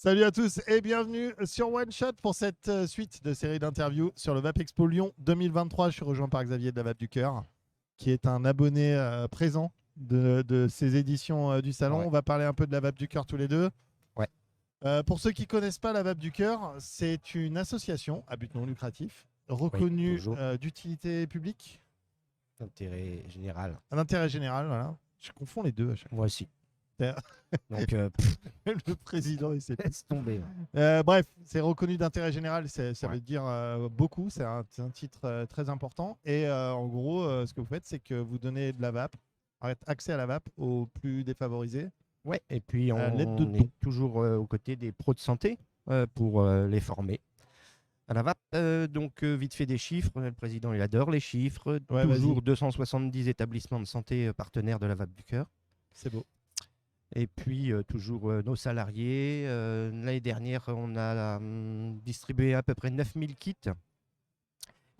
Salut à tous et bienvenue sur One Shot pour cette suite de série d'interviews sur le VAP Expo Lyon 2023. Je suis rejoint par Xavier de la VAP du Cœur, qui est un abonné présent de ces éditions du salon. Ouais. On va parler un peu de la VAP du Cœur tous les deux. Ouais. Pour ceux qui ne connaissent pas la VAP du Cœur, c'est une association à but non lucratif reconnue toujours. d'utilité publique. Intérêt général. À l'intérêt général, voilà. Je confonds les deux à chaque fois. Moi aussi. Donc, Le président, il sait pas. laisse tomber. Bref, c'est reconnu d'intérêt général, ça Ouais. veut dire beaucoup, c'est un titre très important. Et en gros, ce que vous faites, c'est que vous donnez de la vape, accès à la vape aux plus défavorisés. Ouais. Et puis, À l'aide de on dons. est toujours aux côtés des pros de santé pour les former à la vape. Donc, vite fait des chiffres. Le président, il adore les chiffres. Ouais, Toujours vas-y. 270 établissements de santé partenaires de la vape du cœur. C'est beau. Et puis, toujours nos salariés. L'année dernière, on a distribué à peu près 9000 kits.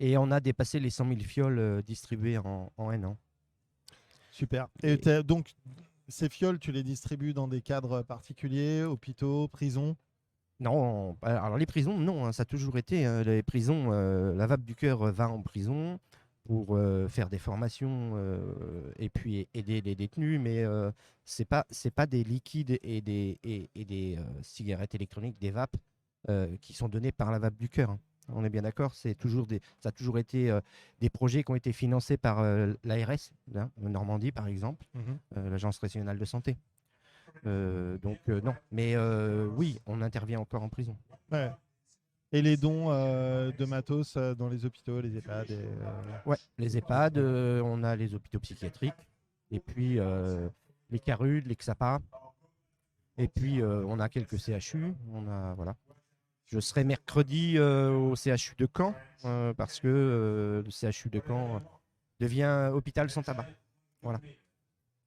Et on a dépassé les 100 000 fioles distribuées en un an. Super. Et donc, ces fioles, tu les distribues dans des cadres particuliers, hôpitaux, prisons? Non, alors les prisons, non, hein, ça a toujours été. Les prisons, la vape du cœur va en prison pour faire des formations et puis aider les détenus, mais c'est pas des liquides et des cigarettes électroniques, des vapes qui sont donnés par la vape du cœur, hein. On est bien d'accord, ça a toujours été des projets qui ont été financés par l'ARS, hein, Normandie par exemple, l'Agence régionale de santé. Donc non, mais oui, on intervient encore en prison. Ouais. Et les dons de matos dans les hôpitaux, les EHPAD Ouais, les EHPAD, on a les hôpitaux psychiatriques, et puis les CARUD, les XAPA, et puis on a quelques CHU. Voilà. Je serai mercredi au CHU de Caen, parce que le CHU de Caen devient hôpital sans tabac. Voilà.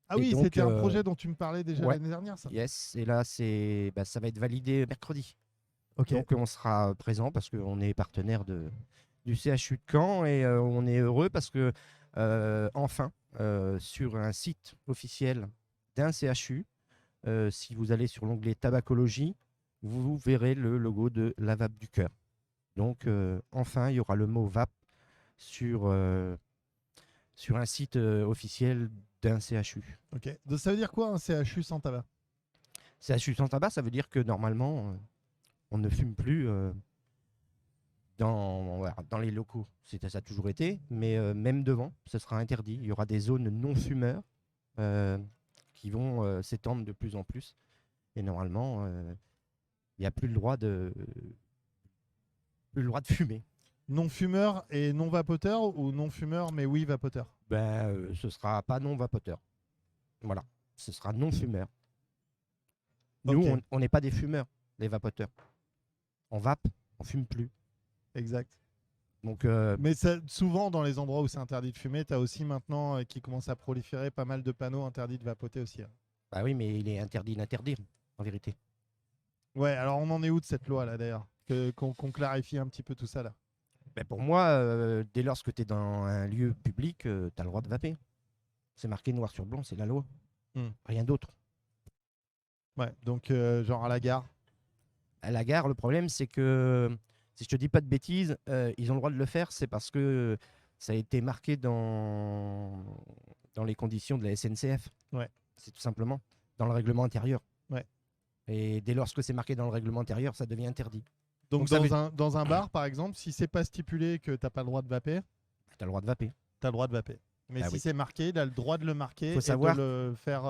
Ah Et oui, donc, c'était un projet dont tu me parlais déjà ouais. l'année dernière, ça. Yes, et là, ça va être validé mercredi. Ok. Donc on sera présent parce qu'on est partenaire du CHU de Caen et on est heureux parce que enfin, sur un site officiel d'un CHU, si vous allez sur l'onglet tabacologie, vous verrez le logo de la vape du cœur. Donc enfin, il y aura le mot vape sur un site officiel d'un CHU. Ok. Donc, ça veut dire quoi un CHU sans tabac? CHU sans tabac, ça veut dire que normalement, on ne fume plus dans les locaux. Ça a toujours été, mais même devant, ce sera interdit. Il y aura des zones non-fumeurs qui vont s'étendre de plus en plus. Et normalement, il n'y a plus le droit de fumer. Non-fumeur et non-vapoteur ou non-fumeur mais oui vapoteur? Ce ne sera pas non-vapoteur. Voilà, ce sera non-fumeur. Nous, Ok. on n'est pas des fumeurs, les vapoteurs. On vape, on fume plus. Exact. Donc, Mais souvent, dans les endroits où c'est interdit de fumer, tu as aussi maintenant qui commence à proliférer pas mal de panneaux interdits de vapoter aussi, hein. bah oui, mais il est interdit d'interdire, en vérité. Ouais, alors on en est où de cette loi là d'ailleurs? Qu'on clarifie un petit peu tout ça là. Ben pour moi, dès lors que tu es dans un lieu public, tu as le droit de vaper. C'est marqué noir sur blanc, c'est la loi. Rien d'autre. Ouais, donc genre à la gare. À la gare, le problème, c'est que, si je te dis pas de bêtises, ils ont le droit de le faire, c'est parce que ça a été marqué dans les conditions de la SNCF. Ouais. C'est tout simplement dans le règlement intérieur. Ouais. Et dès lors que c'est marqué dans le règlement intérieur, ça devient interdit. Donc ça dans un bar, par exemple, si c'est pas stipulé que t'as pas le droit de vaper, tu as le droit de vaper. t'as le droit de vaper. Mais Bah si oui. c'est marqué, il a le droit de le marquer Faut savoir- et de le faire,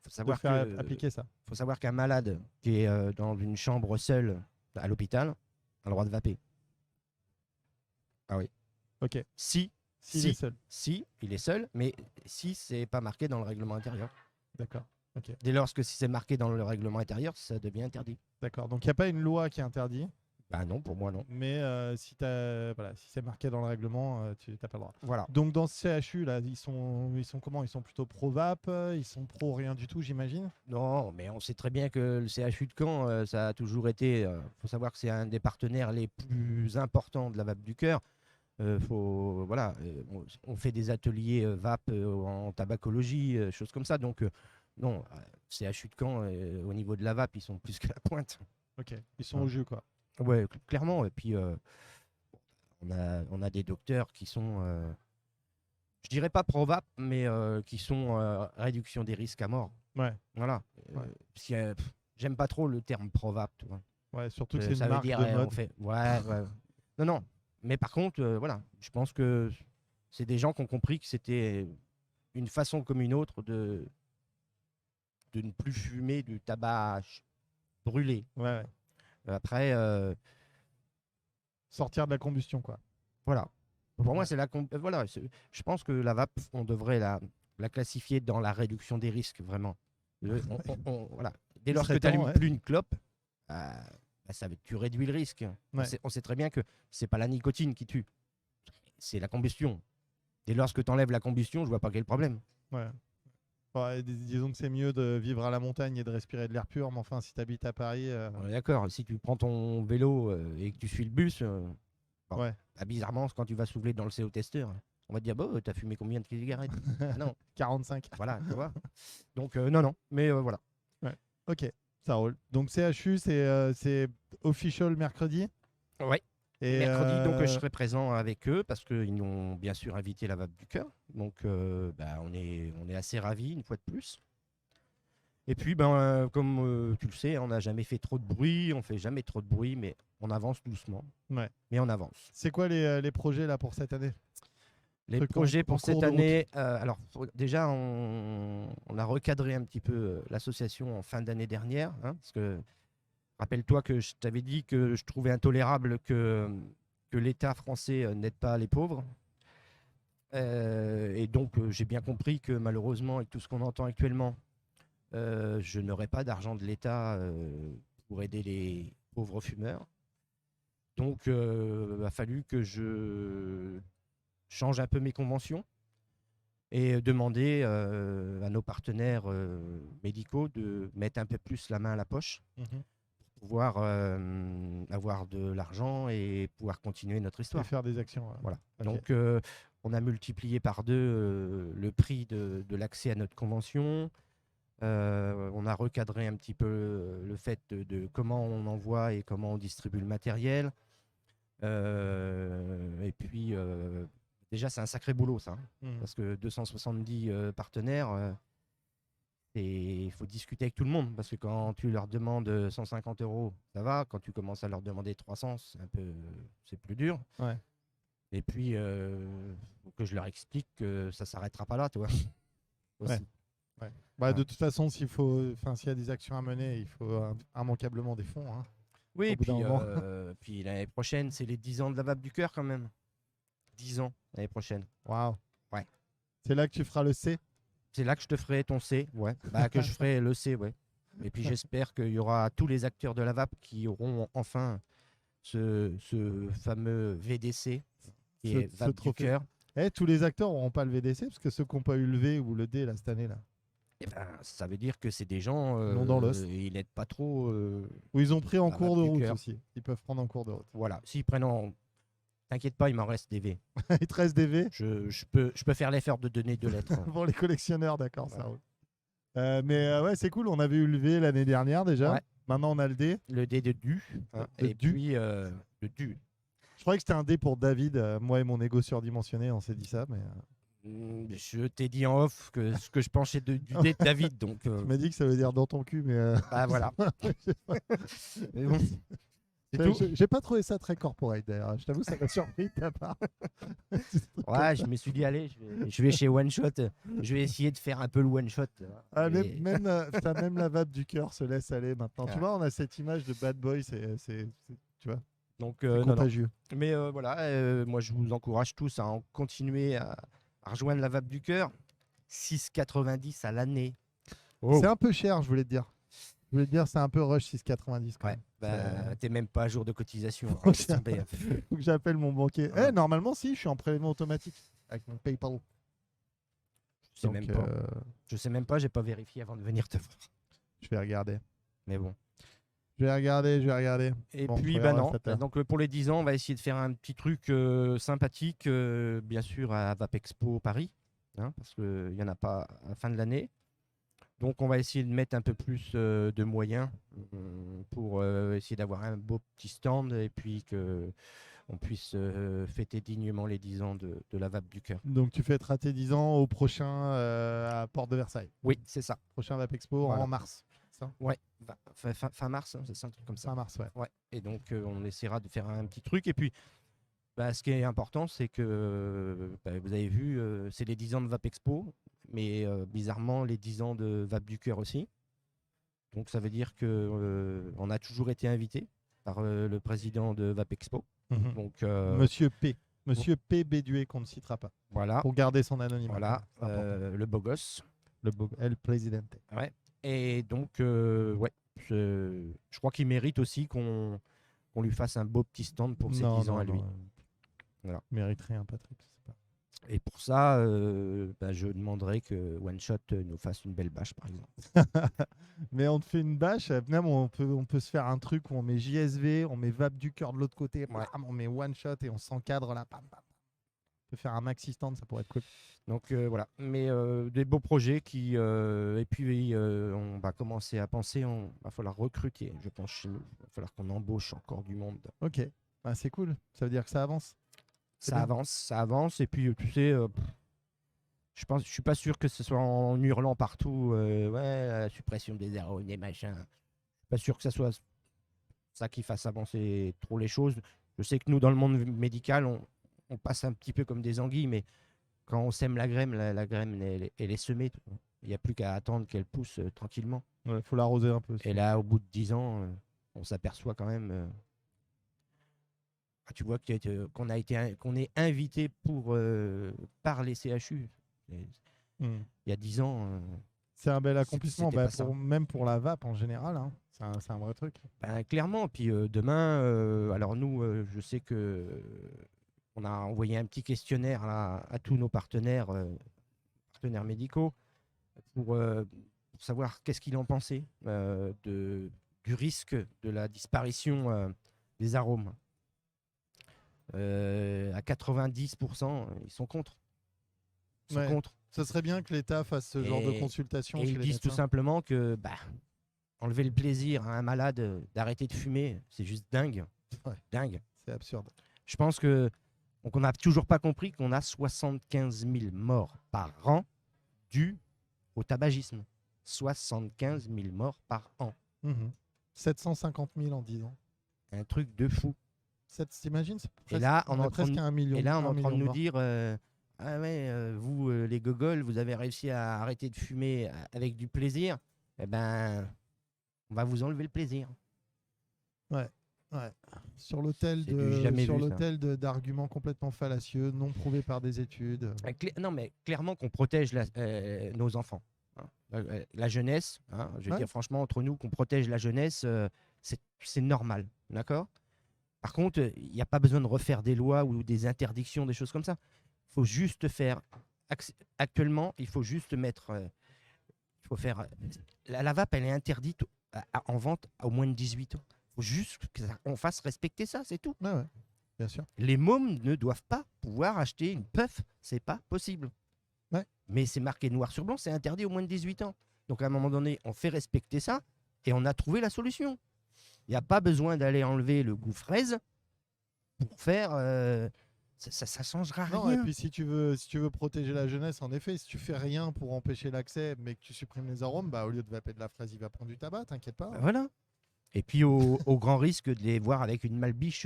Faut savoir faire que appliquer ça. faut savoir qu'un malade qui est dans une chambre seule à l'hôpital a le droit de vaper. Ah oui. Ok. Si S'il est seul. il est seul, mais si c'est pas marqué dans le règlement intérieur. D'accord. Ok. Dès lors que si c'est marqué dans le règlement intérieur, ça devient interdit. D'accord. Donc il n'y a pas une loi qui interdit. Bah non, pour moi non. Mais si c'est marqué dans le règlement, tu n'as pas le droit. Voilà. Donc dans ce CHU, là, ils sont comment? Ils sont plutôt pro-vape? Ils sont pro rien du tout, j'imagine? Non, mais on sait très bien que le CHU de Caen, ça a toujours été. Faut savoir que c'est un des partenaires les plus importants de la vape du cœur. On fait des ateliers vape en tabacologie, choses comme ça. Donc non, CHU de Caen, au niveau de la vape, ils sont plus que la pointe. Ok, ils sont au jus, quoi. Ouais, clairement. Et puis, on a des docteurs qui sont, je dirais pas pro-vape, mais qui sont réduction des risques à mort. Ouais, Voilà. Ouais. Parce que, j'aime pas trop le terme pro-vape, tu vois. ouais, surtout que c'est Ça une veut marque dire, de on mode. fait. Ouais, ouais. Non, non. Mais par contre, voilà, je pense que c'est des gens qui ont compris que c'était une façon comme une autre de ne plus fumer du tabac brûlé. Ouais, ouais. Après, Sortir de la combustion, quoi. voilà. Pour moi, Ouais. c'est voilà, je pense que la vape, on devrait la classifier dans la réduction des risques, vraiment. Voilà. Dès Il lors que serait tu n'allumes temps, ouais. plus une clope, tu réduis le risque. Ouais. On sait très bien que c'est pas la nicotine qui tue, c'est la combustion. Dès lors que tu enlèves la combustion, je vois pas quel problème. Ouais. Ouais, disons que c'est mieux de vivre à la montagne et de respirer de l'air pur, mais enfin, si tu habites à Paris. On est d'accord, si tu prends ton vélo et que tu suis le bus, bon, Ouais. bizarrement, quand tu vas souffler dans le CO-testeur, on va te dire, bah, t'as fumé combien de cigarettes? Ah non, 45. voilà, tu vois. Donc, non, non, mais voilà. Ouais. Ok, ça roule. Donc CHU, c'est official mercredi. Ouais. Et Mercredi, donc, je serai présent avec eux parce qu'ils ont bien sûr invité la Vape du Cœur. Donc, on est assez ravis, une fois de plus. Et puis, comme tu le sais, on n'a jamais fait trop de bruit, on fait jamais trop de bruit, mais on avance doucement. Ouais. Mais on avance. C'est quoi les projets là pour cette année? Les Trucs projets en pour cours cette de route. année, alors déjà, on a recadré un petit peu l'association en fin d'année dernière, hein, parce que rappelle-toi que je t'avais dit que je trouvais intolérable que l'État français n'aide pas les pauvres. Et donc, j'ai bien compris que malheureusement, avec tout ce qu'on entend actuellement, je n'aurai pas d'argent de l'État pour aider les pauvres fumeurs. Donc, il a fallu que je change un peu mes conventions et demander à nos partenaires médicaux de mettre un peu plus la main à la poche Mhm. pour pouvoir avoir de l'argent et pouvoir continuer notre Et histoire. faire des actions. Voilà. Ok. Donc, on a multiplié par 2 le prix de l'accès à notre convention. On a recadré un petit peu le fait de comment on envoie et comment on distribue le matériel. Et puis, déjà, c'est un sacré boulot, ça. Mhm. Parce que 270 partenaires, il faut discuter avec tout le monde. Parce que quand tu leur demandes 150 €, ça va. Quand tu commences à leur demander 300, c'est plus dur. Ouais. Et puis, faut que je leur explique que ça s'arrêtera pas là, tu vois. Aussi. Bah, Ouais. de toute façon, s'il y a des actions à mener, il faut immanquablement des fonds. Hein. Oui, Au bout d'un moment. puis l'année prochaine, c'est les 10 ans de la Vape du Cœur quand même. 10 ans l'année prochaine. Waouh. Ouais. C'est là que tu feras le C. C'est là que je te ferai ton C, ouais. Que je ferai le C, ouais. Et puis j'espère qu'il y aura tous les acteurs de la vape qui auront enfin ce fameux VDC, qui Ce- est ce Vape du trophée. Cœur. Tous les acteurs n'auront pas le VDC, parce que ceux qui n'ont pas eu le V ou le D là, cette année là. Et ça veut dire que c'est des gens, Non dans l'os. ils n'aident pas trop. Ou ils ont pris en la cours vape de du route cœur. aussi. Ils peuvent prendre en cours de route. Voilà, s'ils prennent en. T'inquiète pas, il m'en reste des V. Il te reste des V Je peux faire l'effort de donner 2 lettres. pour les collectionneurs, d'accord, ça Ouais. roule. Mais ouais, c'est cool. On avait eu le V l'année dernière déjà. Ouais. Maintenant, on a le D. Le D de Du. Hein, De et Du. puis le Du. Je croyais que c'était un D pour David. Moi et mon ego surdimensionné, on s'est dit ça. Mais Je t'ai dit en off que ce que je pensais du D de David. Donc, tu m'as dit que ça veut dire dans ton cul. Mais voilà. Mais bon, c'est tout. j'ai pas trouvé ça très corporate d'ailleurs. Je t'avoue, ça m'a surpris de ta part. Ouais, je me suis dit, allez, je vais chez One Shot. Je vais essayer de faire un peu le One Shot. Ah, Et- même la vape du cœur se laisse aller maintenant. Tu Ouais. vois, on a cette image de bad boy, tu vois, Donc, c'est non, non. contagieux. Mais voilà, moi je vous encourage tous à continuer à rejoindre la Vape du Cœur. 6,90 à l'année. C'est un peu cher, je voulais te dire. Je voulais te dire, c'est un peu rush 6,90 quand Ouais, même. t'es même pas à jour de cotisation. Faut que Faut que j'appelle mon banquier. Ouais. Normalement, si, je suis en prélèvement automatique avec mon PayPal. Je sais Donc, même pas. Je sais même pas, j'ai pas vérifié avant de venir te voir. je vais regarder. Mais bon. Je vais regarder. Et Bon, puis, on verra non. ça tard. Donc, pour les 10 ans, on va essayer de faire un petit truc sympathique, bien sûr, à Vape Expo Paris, hein, parce qu'il n'y en a pas à la fin de l'année. Donc on va essayer de mettre un peu plus de moyens pour essayer d'avoir un beau petit stand et puis que on puisse fêter dignement les 10 ans de la Vape du Cœur. Donc tu fêteras tes 10 ans au prochain à Porte de Versailles. Oui, c'est ça. Prochain Vape Expo Voilà. en mars. Ça Ouais, fin mars, hein, c'est ça, un truc comme ça. Fin mars, ouais. Ouais. Et donc on essaiera de faire un petit truc. Et puis ce qui est important, c'est que vous avez vu, c'est les 10 ans de Vape Expo, mais bizarrement les 10 ans de Vape du Cœur aussi. Donc ça veut dire que on a toujours été invité par le président de Vape Expo. Mhm. Donc Monsieur P. Béduet, qu'on ne citera pas. voilà, Pour garder son anonymat. voilà, C'est important. le beau gosse. El Presidente. Ouais. Et donc je crois qu'il mérite aussi qu'on lui fasse un beau petit stand pour ses 10 ans à lui. Voilà. Il mérite rien, Patrick. C'est pas... Et pour ça, je demanderais que One Shot nous fasse une belle bâche, par exemple. Mais on te fait une bâche. Même on peut se faire un truc où on met JSV, on met Vape du Cœur de l'autre côté, Ouais. bam, on met One Shot et on s'encadre là. Pam, pam. On peut faire un maxi stand, ça pourrait être cool. Donc voilà, mais des beaux projets qui et puis on va commencer à penser, va falloir recruter, je pense chez nous, il va falloir qu'on embauche encore du monde. Ok, c'est cool. Ça veut dire que ça avance. Ça avance et puis tu sais, je suis pas sûr que ce soit en hurlant partout, ouais, la suppression des arômes, des machins. Je suis pas sûr que ça soit ça qui fasse avancer trop les choses. Je sais que nous dans le monde médical, on passe un petit peu comme des anguilles, mais quand on sème la graine, la graine elle est semée. Il n'y a plus qu'à attendre qu'elle pousse tranquillement. Il faut l'arroser un peu. Et là, au bout de 10 ans, on s'aperçoit quand même. Tu vois qu'on est invité par les CHU. Il y a 10 ans. C'est un bel accomplissement, même pour la vape en général. Hein. C'est un vrai truc. Clairement. Puis demain, alors nous, je sais que on a envoyé un petit questionnaire là, à tous nos partenaires médicaux pour savoir qu'est-ce qu'ils en pensaient du risque de la disparition des arômes. À 90%, ils sont contre. Ça serait bien que l'État fasse ce genre de consultation. Et ils disent tout simplement que enlever le plaisir à un malade d'arrêter de fumer, c'est juste dingue. Ouais. Dingue. C'est absurde. Je pense que on n'a toujours pas compris qu'on a 75 000 morts par an dus au tabagisme. 75 000 morts par an. 750 000 en 10 ans. Un truc de fou. T'imagines, et là, on est presque un million. Et là, on est en train de nous dire ah ouais, vous, les gogoles, vous avez réussi à arrêter de fumer avec du plaisir. Eh ben, on va vous enlever le plaisir. Ouais. Sur l'autel d'arguments complètement fallacieux, non prouvés par des études. Non, mais clairement qu'on protège nos enfants. Hein. La jeunesse, hein, je veux dire franchement, entre nous, qu'on protège la jeunesse, c'est normal. D'accord ? Par contre, il n'y a pas besoin de refaire des lois ou des interdictions, des choses comme ça. Il faut juste faire. Actuellement, il faut juste mettre. Il faut faire. La vape, elle est interdite en vente à moins de 18 ans. Il faut juste qu'on fasse respecter ça, c'est tout. Ouais, bien sûr. Les mômes ne doivent pas pouvoir acheter une puff, c'est pas possible. Ouais. Mais c'est marqué noir sur blanc, c'est interdit aux moins de 18 ans. Donc à un moment donné, on fait respecter ça et on a trouvé la solution. Il n'y a pas besoin d'aller enlever le goût fraise pour faire. Ça ne changera rien. Non, et puis si tu veux protéger la jeunesse, en effet, si tu fais rien pour empêcher l'accès, mais que tu supprimes les arômes, au lieu de vaper de la fraise, il va prendre du tabac, t'inquiète pas. Voilà. Et puis au grand risque de les voir avec une malbiche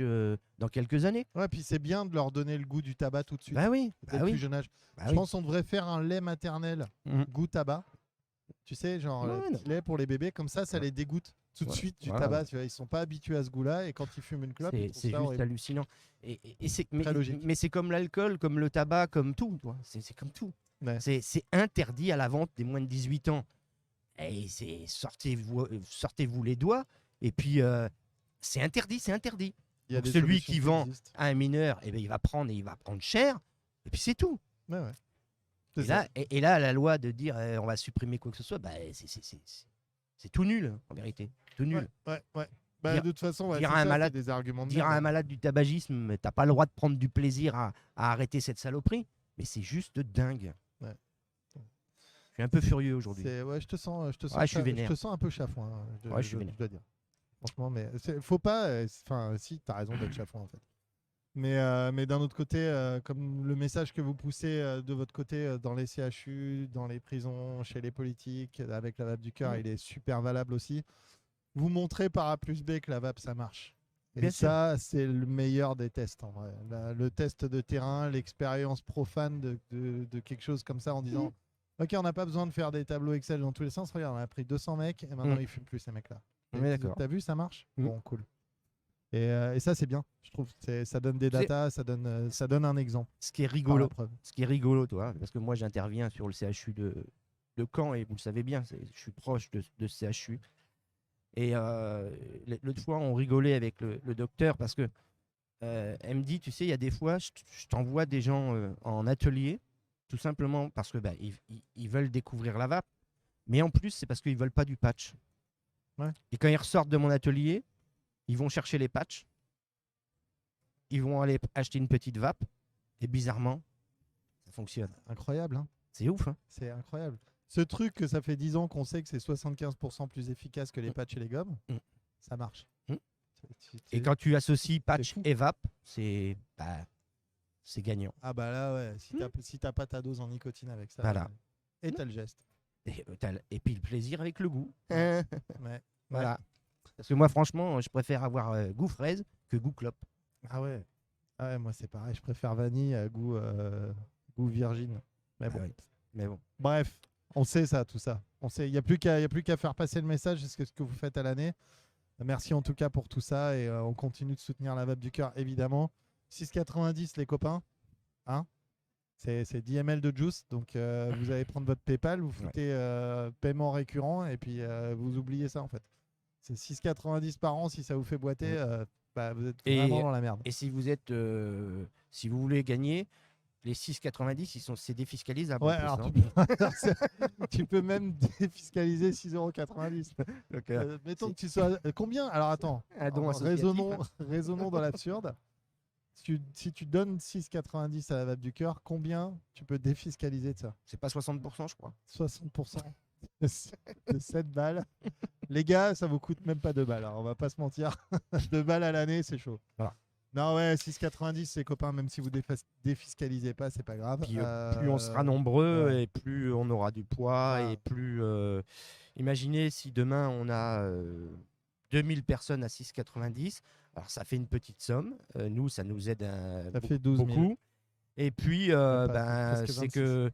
dans quelques années. Ouais, puis c'est bien de leur donner le goût du tabac tout de suite. Oui. Dès le plus jeune âge. Je pense qu'on devrait faire un lait maternel goût tabac. Tu sais, genre lait pour les bébés, comme ça les dégoûte tout de suite du tabac. Tu vois, ils sont pas habitués à ce goût-là et quand ils fument une clope, c'est juste hallucinant. Très logique. Mais c'est comme l'alcool, comme le tabac, comme tout. C'est comme tout. Ouais. C'est interdit à la vente des moins de 18 ans. Et sortez-vous les doigts. Et puis, c'est interdit. Donc, celui qui vend à un mineur, il va prendre cher. Et puis, c'est tout. Ouais. Et là, la loi de dire on va supprimer quoi que ce soit, c'est tout nul, en vérité. Tout nul. Ouais. De toute façon, dire à un malade du tabagisme, t'as pas le droit de prendre du plaisir à arrêter cette saloperie. Mais c'est juste dingue. Ouais. suis un peu furieux aujourd'hui. Ouais, je te sens, Ouais, je suis vénère. je te sens un peu chafouin, hein, Ouais, je suis vénère. je dois dire. Franchement, mais faut pas. Enfin, si, t'as raison d'être chafouin en fait. Mais d'un autre côté, comme le message que vous poussez de votre côté dans les CHU, dans les prisons, chez les politiques, avec la vape du cœur, il est super valable aussi. Vous montrez par A plus B que la vape, ça marche. Et Bien sûr. ça, c'est le meilleur des tests en vrai. Le test de terrain, l'expérience profane de quelque chose comme ça en disant ok, on n'a pas besoin de faire des tableaux Excel dans tous les sens. Regarde, on a pris 200 mecs et maintenant ils fument plus ces mecs-là. On est d'accord. T'as vu, ça marche. Mm. Bon, cool. Et ça, c'est bien, je trouve. Ça donne des datas, ça donne un exemple. Ce qui est par la rigolo, preuve. toi, parce que moi j'interviens sur le CHU de Caen et vous le savez bien, je suis proche de ce CHU. Et l'autre fois, on rigolait avec le docteur parce que elle me dit, tu sais, il y a des fois, je t'envoie des gens en atelier, tout simplement parce que ils veulent découvrir la vape, mais en plus, c'est parce qu'ils veulent pas du patch. Ouais. Et quand ils ressortent de mon atelier, ils vont chercher les patchs, ils vont aller acheter une petite vape, et bizarrement, ça fonctionne. Incroyable, hein. C'est ouf, hein. C'est incroyable. Ce truc que ça fait 10 ans qu'on sait que c'est 75% plus efficace que les patchs et les gommes, ça marche. Et quand tu associes patch fou. et vape, c'est gagnant. Ah bah là, ouais, si t'as pas ta dose en nicotine avec ça, Voilà. et t'as le geste. Et puis le plaisir avec le goût. Ouais. Voilà. Parce que moi, franchement, je préfère avoir goût fraise que goût clope. Ah ouais. Ah ouais, moi c'est pareil, je préfère vanille à goût virgin. Mais bon. Ah oui. Mais bon. Bref, on sait ça, tout ça. On sait, il n'y a plus qu'à faire passer le message, c'est ce que vous faites à l'année. Merci en tout cas pour tout ça et on continue de soutenir la vape du cœur, évidemment. 6,90 les copains, hein, c'est 10 ml de juice, donc vous allez prendre votre PayPal, vous foutez paiement récurrent et puis vous oubliez ça en fait. C'est 6,90 par an, si ça vous fait boiter, vous êtes vraiment dans la merde. Et si vous êtes, si vous voulez gagner, les 6,90 c'est défiscalisable. Ouais, en alors plus, tu peux même défiscaliser 6,90 €. Donc, mettons que tu sois. Combien? Alors attends, un don associatif. raisonnons dans l'absurde. Si tu donnes 6,90 à la vape du cœur, combien tu peux défiscaliser de ça? C'est pas 60%, je crois. 60% de 7 balles. Les gars, ça vous coûte même pas 2 balles. Alors, on va pas se mentir. 2 balles à l'année, c'est chaud. Voilà. Non, ouais, 6,90, les copains, même si vous défiscalisez pas, c'est pas grave. Puis, plus on sera nombreux ouais. et plus on aura du poids et plus. Imaginez si demain on a 2000 personnes à 6,90. Alors ça fait une petite somme. Nous, ça nous aide Ça fait 12 000. beaucoup. Et puis, presque c'est 26. que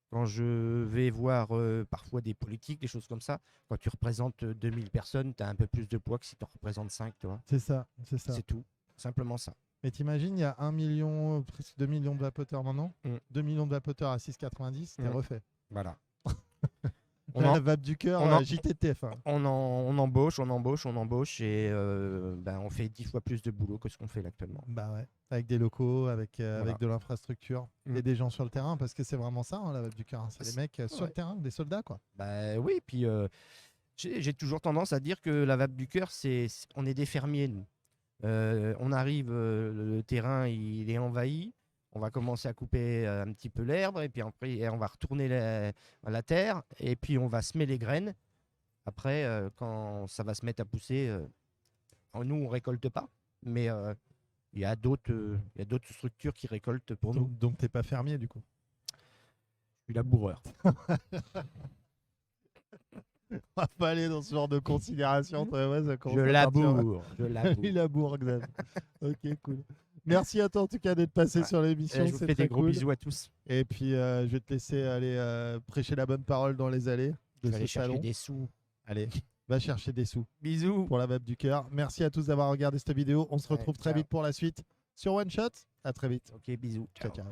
quand je vais voir parfois des politiques, des choses comme ça, quand tu représentes 2000 personnes, tu as un peu plus de poids que si tu en représentes 5, tu vois. C'est ça, c'est ça. C'est tout. Simplement ça. Mais t'imagines, il y a 1 million, presque 2 millions de vapoteurs maintenant. 2 millions de vapoteurs à 6,90, t'es refait. Voilà. La vape du cœur, JTTF1. On embauche et on fait 10 fois plus de boulot que ce qu'on fait là actuellement. Bah ouais, avec des locaux, avec de l'infrastructure et des gens sur le terrain, parce que c'est vraiment ça, hein, la vape du cœur. C'est les mecs sur le terrain, des soldats, quoi. Bah oui, puis j'ai toujours tendance à dire que la vape du cœur, on est des fermiers, nous. On arrive, le terrain il est envahi, on va commencer à couper un petit peu l'herbe et puis après on va retourner la terre et puis on va semer les graines. Après, quand ça va se mettre à pousser, nous on récolte pas, mais il y a d'autres structures qui récoltent pour nous. Donc t'es pas fermier du coup. Je suis laboureur. On va pas aller dans ce genre de considération. Je laboure. Il laboure, Xav. Ok, cool. Merci à toi en tout cas d'être passé sur l'émission. Je vous fais des gros bisous à tous. Et puis je vais te laisser aller prêcher la bonne parole dans les allées de ce salon. Chercher des sous. Allez, va chercher des sous. Bisous. Pour la vape du cœur. Merci à tous d'avoir regardé cette vidéo. On se retrouve très vite pour la suite sur One Shot. À très vite. Ok, bisous. Ciao, ciao.